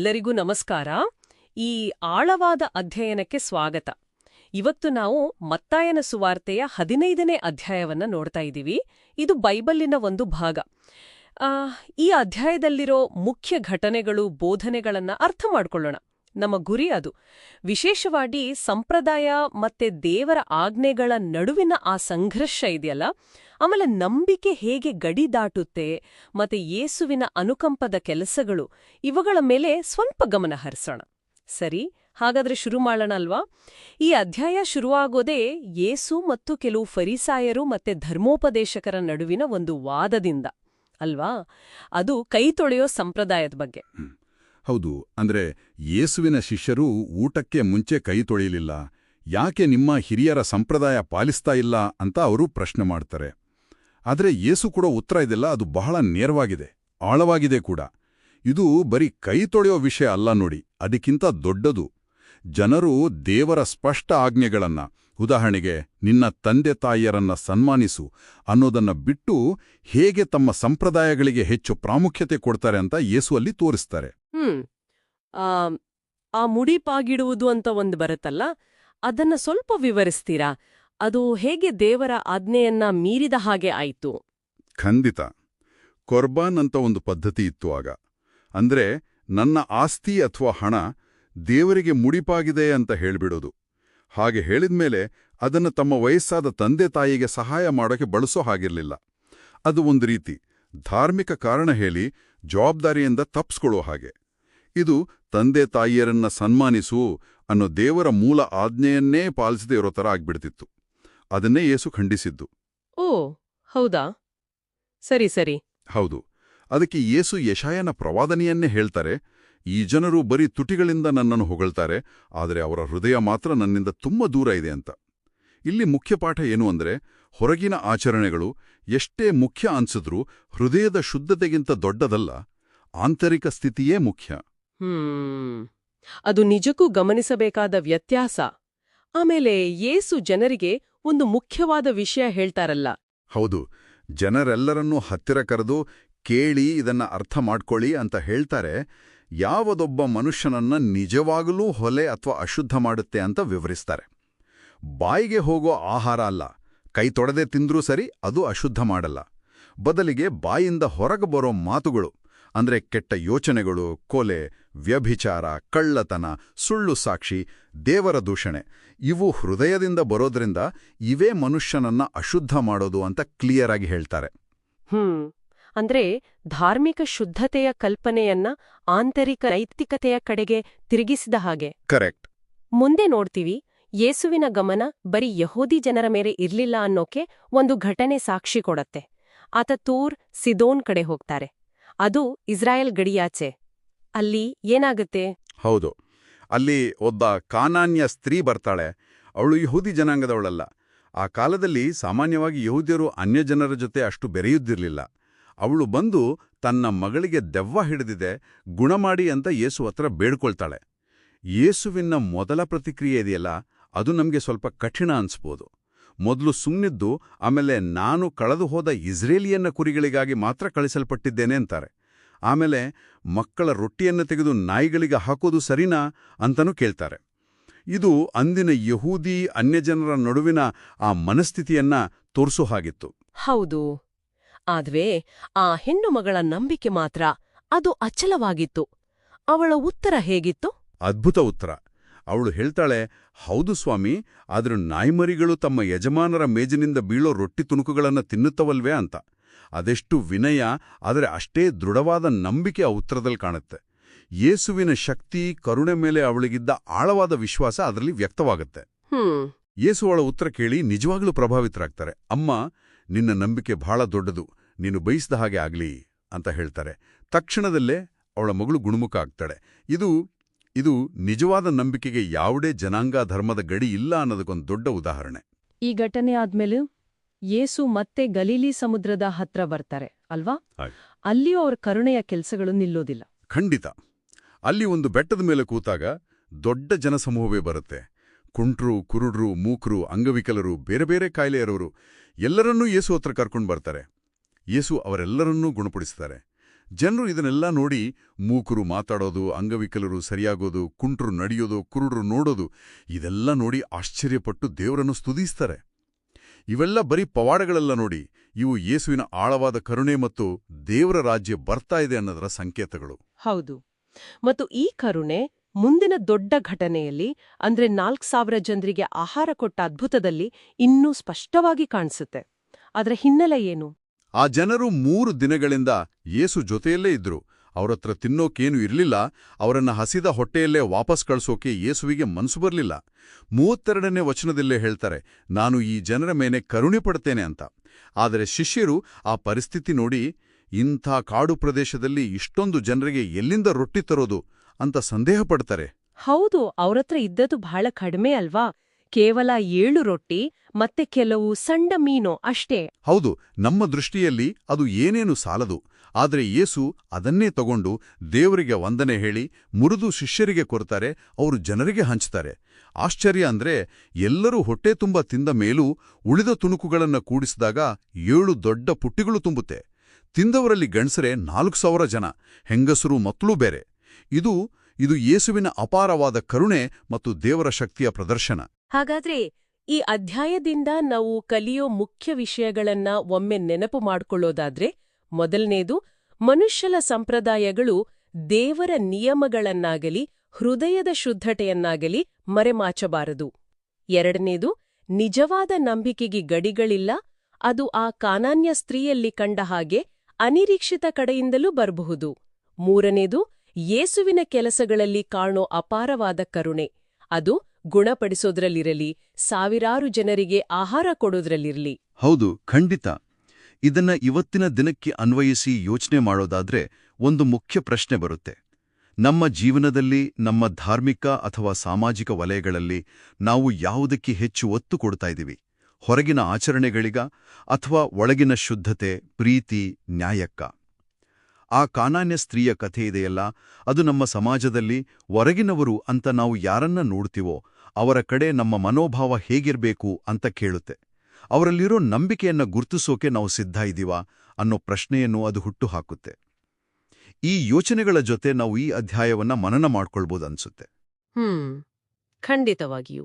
ಎಲ್ಲರಿಗೂ ನಮಸ್ಕಾರ. ಈ ಆಳವಾದ ಅಧ್ಯಯನಕ್ಕೆ ಸ್ವಾಗತ. ಇವತ್ತು ನಾವು ಮತ್ತಾಯನ ಸುವಾರ್ತೆಯ 15ನೇ ಅಧ್ಯಾಯವನ್ನ ನೋಡ್ತಾ ಇದ್ದೀವಿ. ಇದು ಬೈಬಲ್ಲಿನ ಒಂದು ಭಾಗ. ಈ ಅಧ್ಯಾಯದಲ್ಲಿರೋ ಮುಖ್ಯ ಘಟನೆಗಳು, ಬೋಧನೆಗಳನ್ನ ಅರ್ಥ ಮಾಡ್ಕೊಳ್ಳೋಣ. ನಮ್ಮ ಗುರಿ ಅದು. ವಿಶೇಷವಾಗಿ ಸಂಪ್ರದಾಯ ಮತ್ತೆ ದೇವರ ಆಜ್ಞೆಗಳ ನಡುವಿನ ಆ ಸಂಘರ್ಷ ಇದೆಯಲ್ಲ, ಆಮೇಲೆ ನಂಬಿಕೆ ಹೇಗೆ ಗಡಿ ದಾಟುತ್ತೆ ಮತ್ತೆ ಯೇಸುವಿನ ಅನುಕಂಪದ ಕೆಲಸಗಳು, ಇವುಗಳ ಮೇಲೆ ಸ್ವಲ್ಪ ಗಮನ ಹರಿಸೋಣ. ಸರಿ, ಹಾಗಾದ್ರೆ ಶುರು ಮಾಡೋಣ ಅಲ್ವಾ? ಈ ಅಧ್ಯಾಯ ಶುರುವಾಗೋದೇ ಯೇಸು ಮತ್ತು ಕೆಲವು ಫರಿಸಾಯರು ಮತ್ತೆ ಧರ್ಮೋಪದೇಶಕರ ನಡುವಿನ ಒಂದು ವಾದದಿಂದ ಅಲ್ವಾ? ಅದು ಕೈ ತೊಳೆಯೋ ಸಂಪ್ರದಾಯದ ಬಗ್ಗೆ. ಹೌದು. ಅಂದ್ರೆ ಯೇಸುವಿನ ಶಿಷ್ಯರು ಊಟಕ್ಕೆ ಮುಂಚೆ ಕೈ ತೊಳೆಯಲಿಲ್ಲ, ಯಾಕೆ ನಿಮ್ಮ ಹಿರಿಯರ ಸಂಪ್ರದಾಯ ಪಾಲಿಸ್ತಾ ಇಲ್ಲ ಅಂತ ಅವರು ಪ್ರಶ್ನೆ ಮಾಡ್ತಾರೆ. ಆದರೆ ಯೇಸು ಕೊಡೋ ಉತ್ತರ ಇದೆಲ್ಲ ಅದು ಬಹಳ ನೇರವಾಗಿದೆ, ಆಳವಾಗಿದೆ ಕೂಡ. ಇದು ಬರೀ ಕೈ ತೊಳೆಯೋ ವಿಷಯ ಅಲ್ಲ ನೋಡಿ, ಅದಕ್ಕಿಂತ ದೊಡ್ಡದು. ಜನರು ದೇವರ ಸ್ಪಷ್ಟ ಆಜ್ಞೆಗಳನ್ನ, ಉದಾಹರಣೆಗೆ ನಿನ್ನ ತಂದೆ ತಾಯಿಯರನ್ನ ಸನ್ಮಾನಿಸು ಅನ್ನೋದನ್ನ ಬಿಟ್ಟು ಹೇಗೆ ತಮ್ಮ ಸಂಪ್ರದಾಯಗಳಿಗೆ ಹೆಚ್ಚು ಪ್ರಾಮುಖ್ಯತೆ ಕೊಡ್ತಾರೆ ಅಂತ ಯೇಸು ಅಲ್ಲಿ ತೋರಿಸ್ತಾರೆ. ಆ ಮುಡಿಪಾಗಿಡುವುದು ಅಂತ ಒಂದು ಬರುತ್ತಲ್ಲ, ಅದನ್ನ ಸ್ವಲ್ಪ ವಿವರಿಸ್ತೀರಾ? ಅದು ಹೇಗೆ ದೇವರ ಆಜ್ಞೆಯನ್ನ ಮೀರಿದ ಹಾಗೆ ಆಯಿತು? ಖಂಡಿತ. ಕೊರ್ಬಾನ್ ಅಂತ ಒಂದು ಪದ್ಧತಿ ಇತ್ತು ಆಗ. ಅಂದ್ರೆ ನನ್ನ ಆಸ್ತಿ ಅಥವಾ ಹಣ ದೇವರಿಗೆ ಮುಡಿಪಾಗಿದೆ ಅಂತ ಹೇಳ್ಬಿಡೋದು. ಹಾಗೆ ಹೇಳಿದ್ಮೇಲೆ ಅದನ್ನು ತಮ್ಮ ವಯಸ್ಸಾದ ತಂದೆ ತಾಯಿಗೆ ಸಹಾಯ ಮಾಡೋಕೆ ಬಳಸೋ ಹಾಗಿರ್ಲಿಲ್ಲ. ಅದು ಒಂದು ರೀತಿ ಧಾರ್ಮಿಕ ಕಾರಣ ಹೇಳಿ ಜವಾಬ್ದಾರಿಯಿಂದ ತಪ್ಪಿಸ್ಕೊಳ್ಳೋ ಹಾಗೆ. ಇದು ತಂದೆ ತಾಯಿಯರನ್ನ ಸನ್ಮಾನಿಸು ಅನ್ನೋ ದೇವರ ಮೂಲ ಆಜ್ಞೆಯನ್ನೇ ಪಾಲಿಸದೇ ಇರೋ ಥರ ಆಗ್ಬಿಡ್ತಿತ್ತು. ಅದನ್ನೇ ಯೇಸು ಖಂಡಿಸಿದ್ದು. ಓ ಹೌದಾ? ಸರಿ ಸರಿ. ಹೌದು. ಅದಕ್ಕೆ ಯೇಸು ಯೆಶಾಯನ ಪ್ರವಾದನೆಯನ್ನೇ ಹೇಳ್ತಾರೆ, ಈ ಜನರು ಬರೀ ತುಟಿಗಳಿಂದ ನನ್ನನ್ನು ಹೊಗಳ್ತಾರೆ, ಆದರೆ ಅವರ ಹೃದಯ ಮಾತ್ರ ನನ್ನಿಂದ ತುಂಬ ದೂರ ಇದೆ ಅಂತ. ಇಲ್ಲಿ ಮುಖ್ಯ ಪಾಠ ಏನು ಅಂದ್ರೆ, ಹೊರಗಿನ ಆಚರಣೆಗಳು ಎಷ್ಟೇ ಮುಖ್ಯ ಅನ್ಸಿದ್ರೂ ಹೃದಯದ ಶುದ್ಧತೆಗಿಂತ ದೊಡ್ಡದಲ್ಲ, ಆಂತರಿಕ ಸ್ಥಿತಿಯೇ ಮುಖ್ಯ. ಅದು ನಿಜಕ್ಕೂ ಗಮನಿಸಬೇಕಾದ ವ್ಯತ್ಯಾಸ. ಆಮೇಲೆ ಯೇಸು ಜನರಿಗೆ ಒಂದು ಮುಖ್ಯವಾದ ವಿಷಯ ಹೇಳ್ತಾರಲ್ಲ. ಹೌದು, ಜನರೆಲ್ಲರನ್ನೂ ಹತ್ತಿರ ಕರೆದು ಕೇಳಿ ಇದನ್ನ ಅರ್ಥ ಮಾಡ್ಕೊಳ್ಳಿ ಅಂತ ಹೇಳ್ತಾರೆ. ಯಾವುದೊಬ್ಬ ಮನುಷ್ಯನನ್ನ ನಿಜವಾಗಲೂ ಹೊಲೆ ಅಥವಾ ಅಶುದ್ಧ ಮಾಡುತ್ತೆ ಅಂತ ವಿವರಿಸ್ತಾರೆ. ಬಾಯಿಗೆ ಹೋಗೋ ಆಹಾರ ಅಲ್ಲ, ಕೈ ತೊಳೆದೇ ತಿಂದ್ರೂ ಸರಿ, ಅದು ಅಶುದ್ಧ ಮಾಡಲ್ಲ. ಬದಲಿಗೆ ಬಾಯಿಂದ ಹೊರಗೆ ಬರೋ ಮಾತುಗಳು, ಅಂದ್ರೆ ಕೆಟ್ಟ ಯೋಚನೆಗಳು, ಕೊಲೆ, ವ್ಯಭಿಚಾರ, ಕಳ್ಳತನ, ಸುಳ್ಳು ಸಾಕ್ಷಿ, ದೇವರ ದೂಷಣೆ, ಇವು ಹೃದಯದಿಂದ ಬರೋದ್ರಿಂದ ಇವೇ ಮನುಷ್ಯನನ್ನ ಅಶುದ್ಧ ಮಾಡೋದು ಅಂತ ಕ್ಲಿಯರ್ ಆಗಿ ಹೇಳ್ತಾರೆ. ಅಂದ್ರೆ ಧಾರ್ಮಿಕ ಶುದ್ಧತೆಯ ಕಲ್ಪನೆಯನ್ನ ಆಂತರಿಕ ನೈತಿಕತೆಯ ಕಡೆಗೆ ತಿರುಗಿಸಿದ ಹಾಗೆ. ಕರೆಕ್ಟ್. ಮುಂದೆ ನೋಡ್ತೀವಿ, ಯೇಸುವಿನ ಗಮನ ಬರೀ ಯಹೂದಿ ಜನರ ಮೇಲೆ ಇರ್ಲಿಲ್ಲ ಅನ್ನೋಕೆ ಒಂದು ಘಟನೆ ಸಾಕ್ಷಿ ಕೊಡತ್ತೆ. ಆತ ತೂರ್, ಸಿದೋನ್ ಕಡೆ ಹೋಗ್ತಾರೆ. ಅದು ಇಸ್ರಾಯೇಲ್ ಗಡಿಯಾಚೆ. ಅಲ್ಲಿ ಏನಾಗುತ್ತೆ? ಹೌದು, ಅಲ್ಲಿ ಒಬ್ಬ ಕಾನಾನ್ಯ ಸ್ತ್ರೀ ಬರ್ತಾಳೆ. ಅವಳು ಯಹೂದಿ ಜನಾಂಗದವಳಲ್ಲ. ಆ ಕಾಲದಲ್ಲಿ ಸಾಮಾನ್ಯವಾಗಿ ಯಹೂದ್ಯರು ಅನ್ಯಜನರ ಜೊತೆ ಅಷ್ಟು ಬೆರೆಯುತ್ತಿರಲಿಲ್ಲ. ಅವಳು ಬಂದು ತನ್ನ ಮಗಳಿಗೆ ದೆವ್ವ ಹಿಡಿದಿದೆ, ಗುಣಮಾಡಿ ಅಂತ ಯೇಸು ಹತ್ರ ಬೇಡ್ಕೊಳ್ತಾಳೆ. ಯೇಸುವಿನ ಮೊದಲ ಪ್ರತಿಕ್ರಿಯೆ ಇದೆಯಲ್ಲ, ಅದು ನಮಗೆ ಸ್ವಲ್ಪ ಕಠಿಣ ಅನ್ಸ್ಬೋದು. ಮೊದಲು ಸುಮ್ಮನಿದ್ದು, ಆಮೇಲೆ ನಾನು ಕಳೆದು ಹೋದ ಇಸ್ರೇಲಿಯನ್ನ ಕುರಿಗಳಿಗಾಗಿ ಮಾತ್ರ ಕಳಿಸಲ್ಪಟ್ಟಿದ್ದೇನೆ ಅಂತಾರೆ. ಆಮೇಲೆ ಮಕ್ಕಳ ರೊಟ್ಟಿಯನ್ನು ತೆಗೆದು ನಾಯಿಗಳಿಗೆ ಹಾಕೋದು ಸರಿನಾ ಅಂತನೂ ಕೇಳ್ತಾರೆ. ಇದು ಅಂದಿನ ಯಹೂದಿ ಅನ್ಯಜನರ ನಡುವಿನ ಆ ಮನಸ್ಥಿತಿಯನ್ನ ತೋರಿಸೋ ಹಾಗಿತ್ತು. ಹೌದು. ಆದ್ರೆ ಆ ಹೆಣ್ಣು ಮಗಳ ನಂಬಿಕೆ ಮಾತ್ರ ಅದು ಅಚಲವಾಗಿತ್ತು. ಅವಳ ಉತ್ತರ ಹೇಗಿತ್ತು? ಅದ್ಭುತ ಉತ್ತರ. ಅವಳು ಹೇಳ್ತಾಳೆ, ಹೌದು ಸ್ವಾಮಿ, ಆದ್ರೂ ನಾಯ್ಮರಿಗಳು ತಮ್ಮ ಯಜಮಾನರ ಮೇಜಿನಿಂದ ಬೀಳೋ ರೊಟ್ಟಿ ತುಣುಕುಗಳನ್ನು ತಿನ್ನುತ್ತವಲ್ವೇ ಅಂತ. ಅದೆಷ್ಟು ವಿನಯ, ಆದರೆ ಅಷ್ಟೇ ದೃಢವಾದ ನಂಬಿಕೆ ಆ ಉತ್ತರದಲ್ಲಿ ಕಾಣುತ್ತೆ. ಯೇಸುವಿನ ಶಕ್ತಿ, ಕರುಣೆ ಮೇಲೆ ಅವಳಿಗಿದ್ದ ಆಳವಾದ ವಿಶ್ವಾಸ ಅದರಲ್ಲಿ ವ್ಯಕ್ತವಾಗುತ್ತೆ. ಯೇಸು ಅವಳ ಉತ್ತರ ಕೇಳಿ ನಿಜವಾಗ್ಲೂ ಪ್ರಭಾವಿತರಾಗ್ತಾರೆ. ಅಮ್ಮ, ನಿನ್ನ ನಂಬಿಕೆ ಬಹಳ ದೊಡ್ಡದು, ನೀನು ಬಯಸಿದ ಹಾಗೆ ಆಗ್ಲಿ ಅಂತ ಹೇಳ್ತಾರೆ. ತಕ್ಷಣದಲ್ಲೇ ಅವಳ ಮಗಳು ಗುಣಮುಖ ಆಗ್ತಾಳೆ. ಇದು ನಿಜವಾದ ನಂಬಿಕೆಗೆ ಯಾವುದೇ ಜನಾಂಗ ಧರ್ಮದ ಗಡಿ ಇಲ್ಲ ಅನ್ನೋದಕ್ಕೊಂದು ದೊಡ್ಡ ಉದಾಹರಣೆ. ಈ ಘಟನೆ ಆದ್ಮೇಲೆ ಯೇಸು ಮತ್ತೆ ಗಲೀಲಿ ಸಮುದ್ರದ ಹತ್ರ ಬರ್ತಾರೆ ಅಲ್ವಾ? ಅಲ್ಲಿಯೂ ಅವರ ಕರುಣೆಯ ಕೆಲಸಗಳು ನಿಲ್ಲೋದಿಲ್ಲ. ಖಂಡಿತ. ಅಲ್ಲಿ ಒಂದು ಬೆಟ್ಟದ ಮೇಲೆ ಕೂತಾಗ ದೊಡ್ಡ ಜನಸಮೂಹವೇ ಬರುತ್ತೆ. ಕುಂಟ್ರು, ಕುರುಡ್ರು, ಮೂಕರು, ಅಂಗವಿಕಲರು, ಬೇರೆ ಬೇರೆ ಕಾಯಿಲೆ ಇರೋರು ಎಲ್ಲರನ್ನೂ ಯೇಸು ಹತ್ರ ಕರ್ಕೊಂಡು ಬರ್ತಾರೆ. ಯೇಸು ಅವರೆಲ್ಲರನ್ನೂ ಗುಣಪಡಿಸ್ತಾರೆ. ಜನರು ಇದನ್ನೆಲ್ಲ ನೋಡಿ ಮೂಕರು ಮಾತಾಡೋದು, ಅಂಗವಿಕಲರು ಸರಿಯಾಗೋದು, ಕುಂಟ್ರು ನಡೆಯೋದು, ಕುರುಡ್ರು ನೋಡೋದು ಇದೆಲ್ಲ ನೋಡಿ ಆಶ್ಚರ್ಯಪಟ್ಟು ದೇವರನ್ನು ಸ್ತುತಿಸ್ತಾರೆ. ಇವೆಲ್ಲ ಬರೀ ಪವಾಡಗಳೆಲ್ಲ ನೋಡಿ, ಇವು ಯೇಸುವಿನ ಆಳವಾದ ಕರುಣೆ ಮತ್ತು ದೇವರ ರಾಜ್ಯ ಬರ್ತಾ ಇದೆ ಅನ್ನೋದರ ಸಂಕೇತಗಳು. ಹೌದು. ಮತ್ತು ಈ ಕರುಣೆ ಮುಂದಿನ ದೊಡ್ಡ ಘಟನೆಯಲ್ಲಿ ಅಂದ್ರೆ 4,000 ಜನರಿಗೆ ಆಹಾರ ಕೊಟ್ಟ ಅದ್ಭುತದಲ್ಲಿ ಇನ್ನೂ ಸ್ಪಷ್ಟವಾಗಿ ಕಾಣಿಸುತ್ತೆ. ಅದರ ಹಿನ್ನೆಲೆ ಏನು? ಆ ಜನರು 3 ದಿನಗಳಿಂದ ಯೇಸು ಜೊತೆಯಲ್ಲೇ ಇದ್ರು. ಅವರತ್ರ ತಿನ್ನೋಕೇನು ಇರಲಿಲ್ಲ. ಅವರನ್ನ ಹಸಿದ ಹೊಟ್ಟೆಯಲ್ಲೇ ವಾಪಸ್ ಕಳಿಸೋಕೆ ಯೇಸುವಿಗೆ ಮನಸ್ಸು ಬರಲಿಲ್ಲ. 32ನೇ ವಚನದಲ್ಲೇ ಹೇಳ್ತಾರೆ, ನಾನು ಈ ಜನರ ಮೇಲೆ ಕರುಣೆ ಪಡ್ತೇನೆ ಅಂತ. ಆದರೆ ಶಿಷ್ಯರು ಆ ಪರಿಸ್ಥಿತಿ ನೋಡಿ, ಇಂಥ ಕಾಡು ಪ್ರದೇಶದಲ್ಲಿ ಇಷ್ಟೊಂದು ಜನರಿಗೆ ಎಲ್ಲಿಂದ ರೊಟ್ಟಿ ತರೋದು ಅಂತ ಸಂದೇಹ ಪಡ್ತಾರೆ. ಹೌದು, ಅವರತ್ರ ಇದ್ದದ್ದು ಬಹಳ ಕಡಿಮೆ ಅಲ್ವಾ? ಕೇವಲ 7 ರೊಟ್ಟಿ ಮತ್ತೆ ಕೆಲವು ಸಣ್ಣ ಮೀನು ಅಷ್ಟೇ. ಹೌದು, ನಮ್ಮ ದೃಷ್ಟಿಯಲ್ಲಿ ಅದು ಏನೇನು ಸಾಲದು. ಆದರೆ ಯೇಸು ಅದನ್ನೇ ತಗೊಂಡು ದೇವರಿಗೆ ವಂದನೆ ಹೇಳಿ ಮುರಿದು ಶಿಷ್ಯರಿಗೆ ಕೊಡ್ತಾರೆ. ಅವರು ಜನರಿಗೆ ಹಂಚ್ತಾರೆ. ಆಶ್ಚರ್ಯ ಅಂದ್ರೆ, ಎಲ್ಲರೂ ಹೊಟ್ಟೆ ತುಂಬ ತಿಂದ ಮೇಲೂ ಉಳಿದ ತುಣುಕುಗಳನ್ನ ಕೂಡಿಸಿದಾಗ 7 ದೊಡ್ಡ ಪುಟ್ಟಿಗಳು ತುಂಬುತ್ತೆ. ತಿಂದವರಲ್ಲಿ ಗಂಡಸರೇ 4,000 ಜನ, ಹೆಂಗಸರು ಮಕ್ಕಳೂ ಬೇರೆ. ಇದು ಯೇಸುವಿನ ಅಪಾರವಾದ ಕರುಣೆ ಮತ್ತು ದೇವರ ಶಕ್ತಿಯ ಪ್ರದರ್ಶನ. ಹಾಗಾದ್ರೆ ಈ ಅಧ್ಯಾಯದಿಂದ ನಾವು ಕಲಿಯೋ ಮುಖ್ಯ ವಿಷಯಗಳನ್ನ ಒಮ್ಮೆ ನೆನಪು ಮಾಡ್ಕೊಳ್ಳೋದಾದ್ರೆ, ಮೊದಲನೇದು, ಮನುಷ್ಯರ ಸಂಪ್ರದಾಯಗಳು ದೇವರ ನಿಯಮಗಳನ್ನಾಗಲಿ ಹೃದಯದ ಶುದ್ಧತೆಯನ್ನಾಗಲಿ ಮರೆಮಾಚಬಾರದು. ಎರಡನೇದು, ನಿಜವಾದ ನಂಬಿಕೆಗೆ ಗಡಿಗಳಿಲ್ಲ. ಅದು ಆ ಕಾನಾನ್ಯ ಸ್ತ್ರೀಯಲ್ಲಿ ಕಂಡ ಹಾಗೆ ಅನಿರೀಕ್ಷಿತ ಕಡೆಯಿಂದಲೂ ಬರಬಹುದು. ಮೂರನೇದು, ಯೇಸುವಿನ ಕೆಲಸಗಳಲ್ಲಿ ಕಾಣೋ ಅಪಾರವಾದ ಕರುಣೆ. ಅದು ಗುಣಪಡಿಸೋದ್ರಲ್ಲಿರಲಿ, ಸಾವಿರಾರು ಜನರಿಗೆ ಆಹಾರ ಕೊಡೋದ್ರಲ್ಲಿರಲಿ. ಹೌದು, ಖಂಡಿತ. ಇದನ್ನ ಇವತ್ತಿನ ದಿನಕ್ಕೆ ಅನ್ವಯಿಸಿ ಯೋಚನೆ ಮಾಡೋದಾದ್ರೆ ಒಂದು ಮುಖ್ಯ ಪ್ರಶ್ನೆ ಬರುತ್ತೆ. ನಮ್ಮ ಜೀವನದಲ್ಲಿ, ನಮ್ಮ ಧಾರ್ಮಿಕ ಅಥವಾ ಸಾಮಾಜಿಕ ವಲಯಗಳಲ್ಲಿ ನಾವು ಯಾವುದಕ್ಕೆ ಹೆಚ್ಚು ಒತ್ತು ಕೊಡ್ತಾ ಇದ್ದೀವಿ? ಹೊರಗಿನ ಆಚರಣೆಗಳಿಗ ಅಥವಾ ಒಳಗಿನ ಶುದ್ಧತೆ, ಪ್ರೀತಿ, ನ್ಯಾಯಕ್ಕ? ಆ ಕಾನಾನ್ಯ ಸ್ತ್ರೀಯ ಕಥೆಯಿದೆಯಲ್ಲ, ಅದು ನಮ್ಮ ಸಮಾಜದಲ್ಲಿ ಹೊರಗಿನವರು ಅಂತ ನಾವು ಯಾರನ್ನ ನೋಡ್ತೀವೋ ಅವರ ಕಡೆ ನಮ್ಮ ಮನೋಭಾವ ಹೇಗಿರ್ಬೇಕು ಅಂತ ಕೇಳುತ್ತೆ. ಅವರಲ್ಲಿರೋ ನಂಬಿಕೆಯನ್ನ ಗುರ್ತಿಸೋಕೆ ನಾವು ಸಿದ್ಧ ಇದ್ದೀವಾ ಅನ್ನೋ ಪ್ರಶ್ನೆಯನ್ನು ಅದು ಹುಟ್ಟುಹಾಕುತ್ತೆ. ಈ ಯೋಚನೆಗಳ ಜೊತೆ ನಾವು ಈ ಅಧ್ಯಾಯವನ್ನ ಮನನ ಮಾಡ್ಕೊಳ್ಬೋದನ್ಸುತ್ತೆ. ಖಂಡಿತವಾಗಿಯೂ.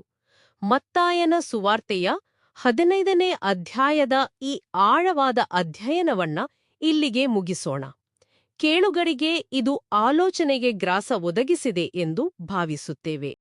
ಮತ್ತಾಯನ ಸುವಾರ್ತೆಯ 15ನೇ ಅಧ್ಯಾಯದ ಈ ಆಳವಾದ ಅಧ್ಯಯನವನ್ನ ಇಲ್ಲಿಗೆ ಮುಗಿಸೋಣ. ಕೇಳುಗರಿಗೆ ಇದು ಆಲೋಚನೆಗೆ ಗ್ರಾಸ ಒದಗಿಸಿದೆ ಎಂದು ಭಾವಿಸುತ್ತೇವೆ.